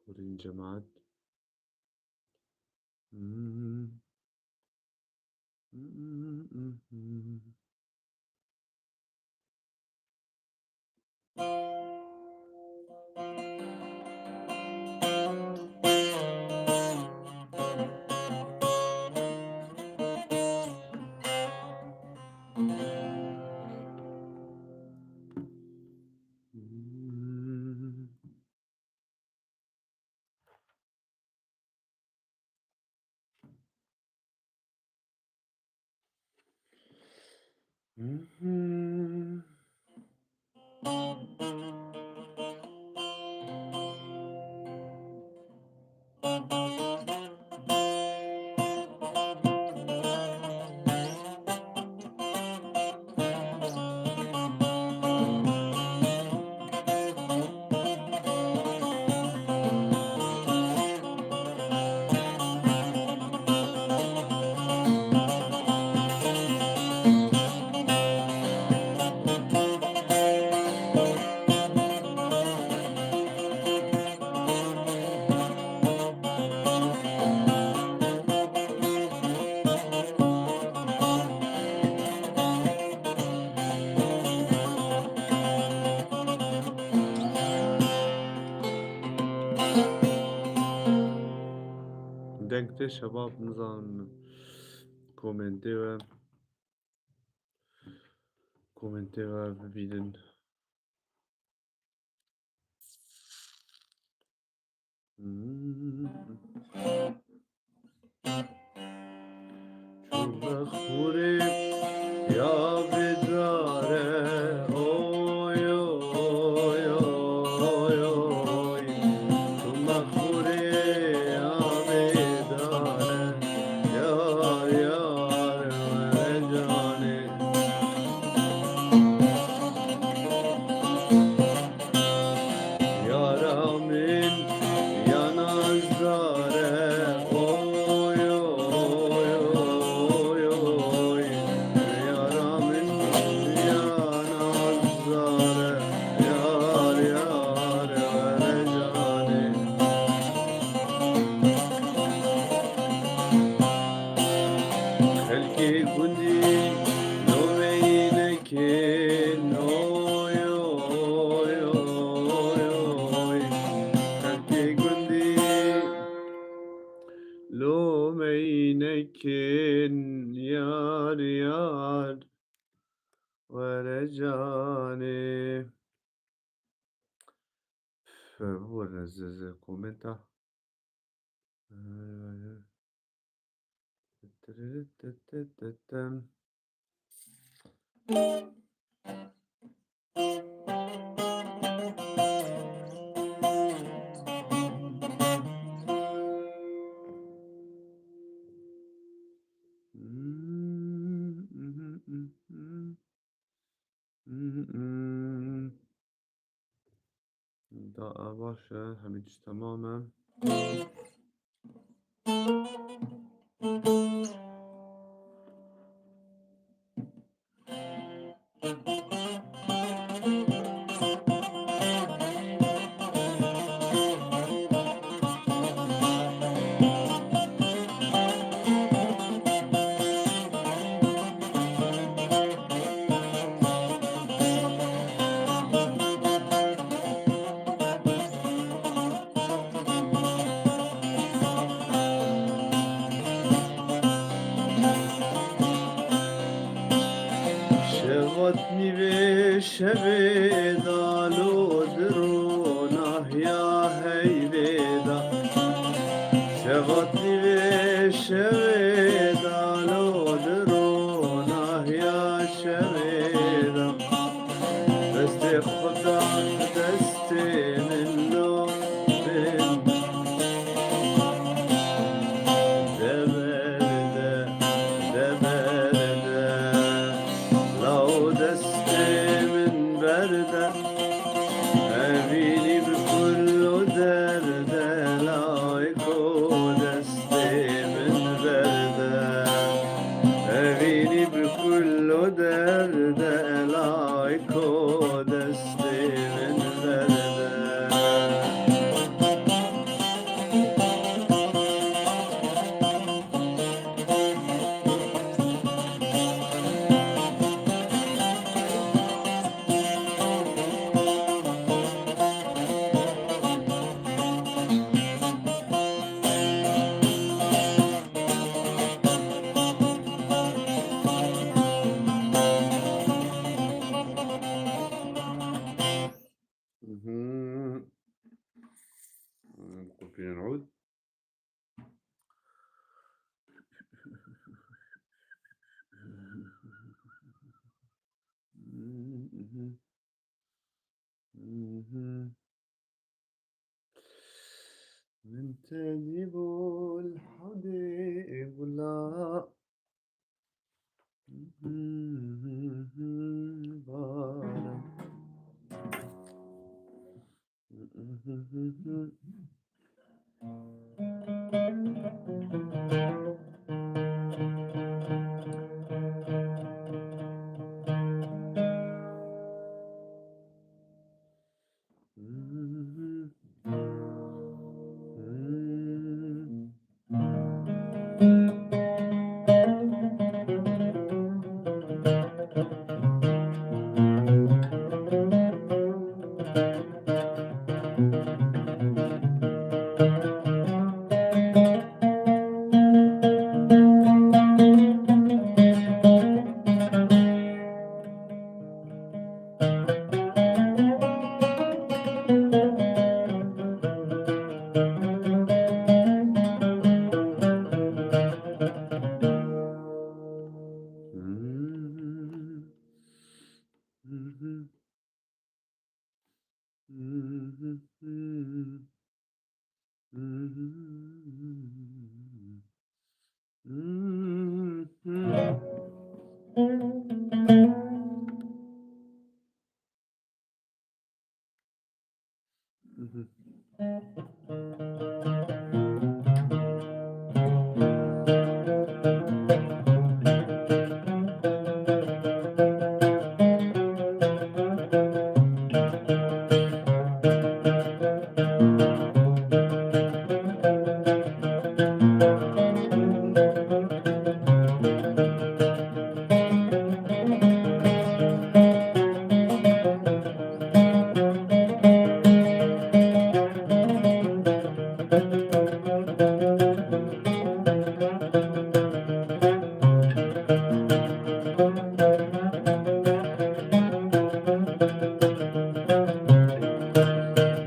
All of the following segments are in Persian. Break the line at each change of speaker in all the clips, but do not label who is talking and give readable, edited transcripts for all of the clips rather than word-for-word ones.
ورينجا معد. Denkte şabab nizan komente ve bibinin. Çok mekhurim ya bedare oy oy oy oy. Çok mekhurim ya bedare yar yar ve cane. Yaramin yanazare oy oy oy oy. Yaramin yanazare yar yar ve cane. Helki kundi noveynekin oy oy oy oy. Helki kundi loveynekin yar yar verejane. Favor neze komenta. Daha باشه همه چیز تمامه. شبيدا لو درونه يا هيبيدا شغطني بالشبيدا لو درونه يا شبيدا دستي خدام دستي منه من دبردة دبردة لو دستي من بردة أبيني بكل دردة لا يكون دستي من بردة أبيني بكل دردة لا يكون دستي من بردة مهم. نقول فينا نعود مهم. مهم. من تجيب الحبيب لا بارك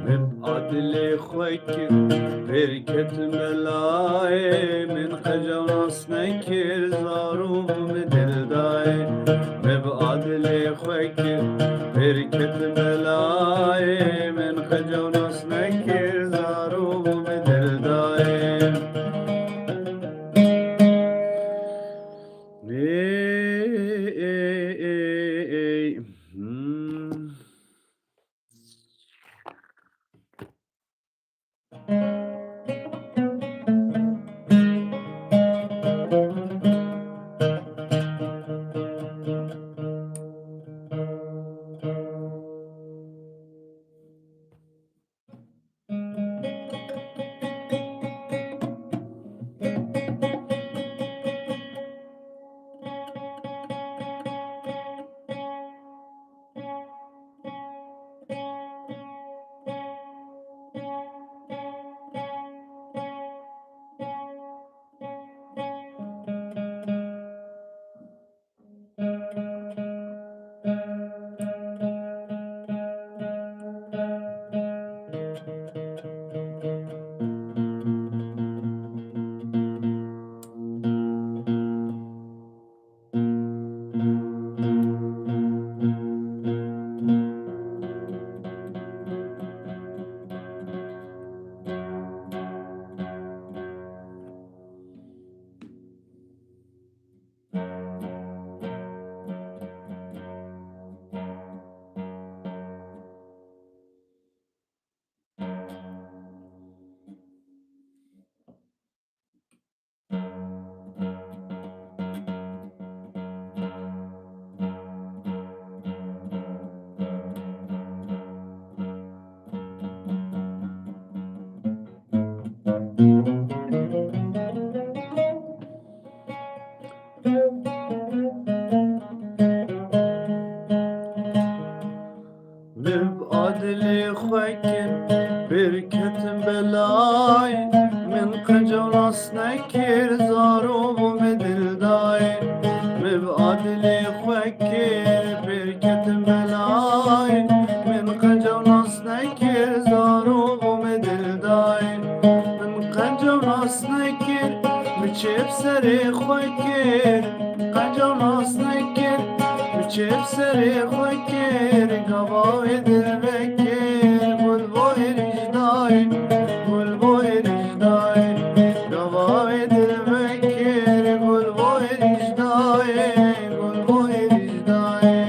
مبعد لي خويك بركة ملاي من خجرس نكر زارو مدلداي مبعد لي خويك بركة ملاي من خجرس نكر زارو مدلداي قجاناس نکر بچه بسری خوی کر قجاناس نکر بچه بسری خوی کر گواه دل بکر گل بای رجدای گل بای رجدای گواه دل بکر گل بای رجدای گل بای رجدای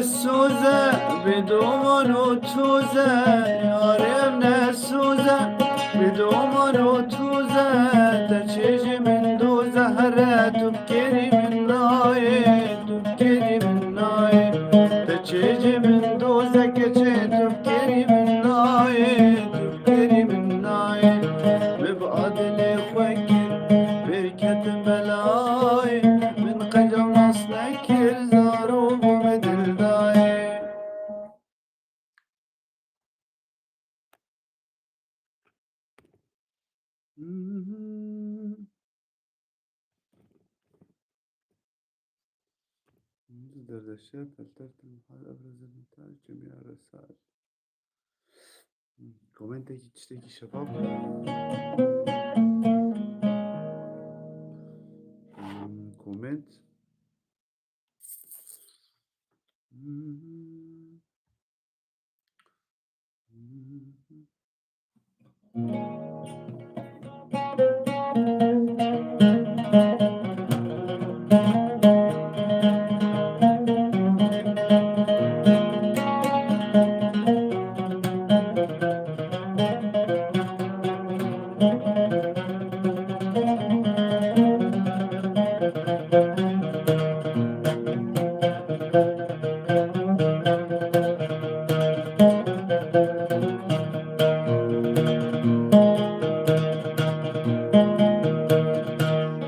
سوزه بدومان و توزه یارم نسوزه بدومان و توزه تچیج من دوزه هره تو بکری من نایه تو بکری من نایه تچیج من دوزه کچه تو بکری من نایه تو بکری من نایه ببعد لی خوکر برکت بلای من قجم نصنکر زارو بمدل دای منذ دردشات فلترت المحال أبرز النتائج جميع الرسائل كومنت تشتكي شباب كومنت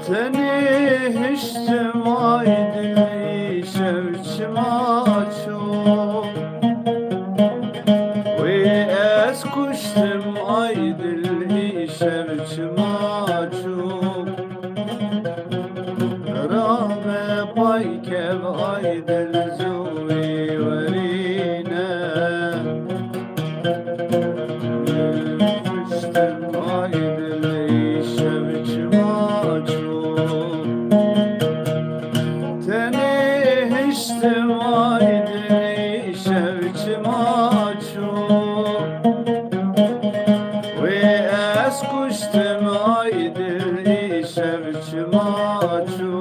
تنهشتم عيدي شوش ماچو واسكشتم عيدي شوش ماچو رابع بايك بعيد الزوي ورينا فشتم عيدي شوش ماچو تنهشتم عيدي شوش ماچو واسكشتم عيدي شوش ماچو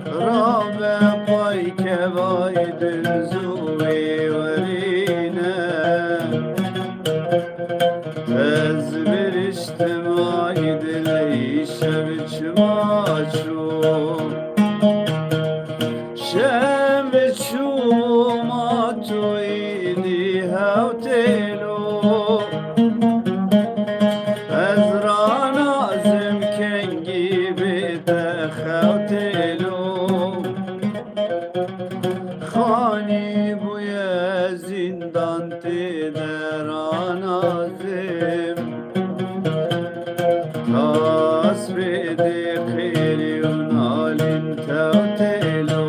رابع بايك بعيد الزوي ورينا تزبرشتم عيدي شوش ماچو شمشو ما تويني هاوتيلو أزرع نازم كنجي بتخاوتيلو خاني بويا زندان تدران نازم تصفيد خيري ونالين توتيلو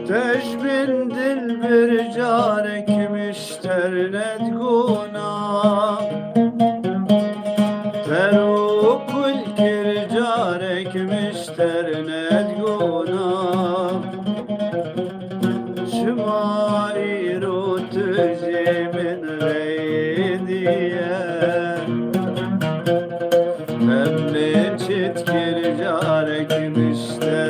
تجبن دل برجارك مشترنا تقونا ترو كل كرجارك مشترنا تقونا شمايرو تجي من ريديا من شتكر جارك مشترنا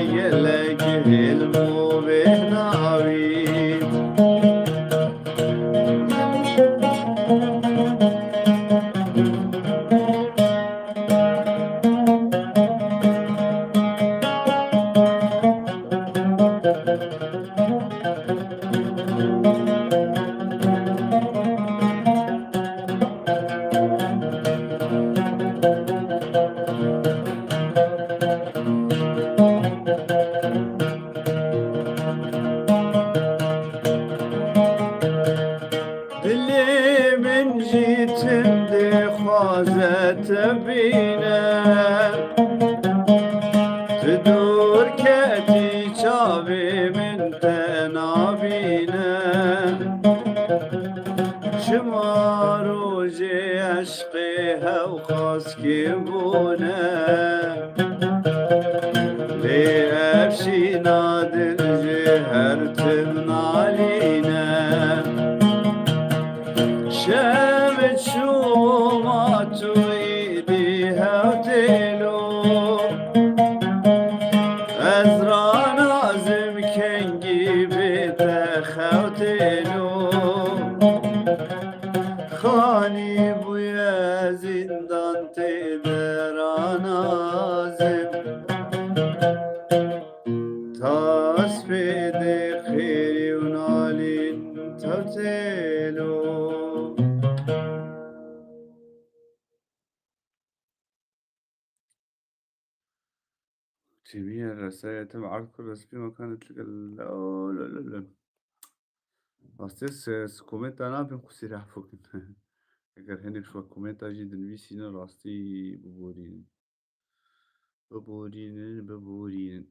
يلك المو بهناويت اللي من جيت مدي خوازت بينا تدور كاتي شابي من تنابينا شمار وجي عشقيها وخاسكي بونا لي أبشي نادل جهر تمنالينا شمت شومات ويديها وتلو أزرع نازم كنجي بيتخا وتلو خاني بويا زندان تدرا نازم تاس بيدي خيري ونالين توتيلو جميع الرسائل يتم عرض كل رسمي وكانت لك لا لا لا لا راستي كومنت أنا بنقصي فوق أجر هني شوية كومنت أجد الفيسينا راستي ببورين ببورين ببورين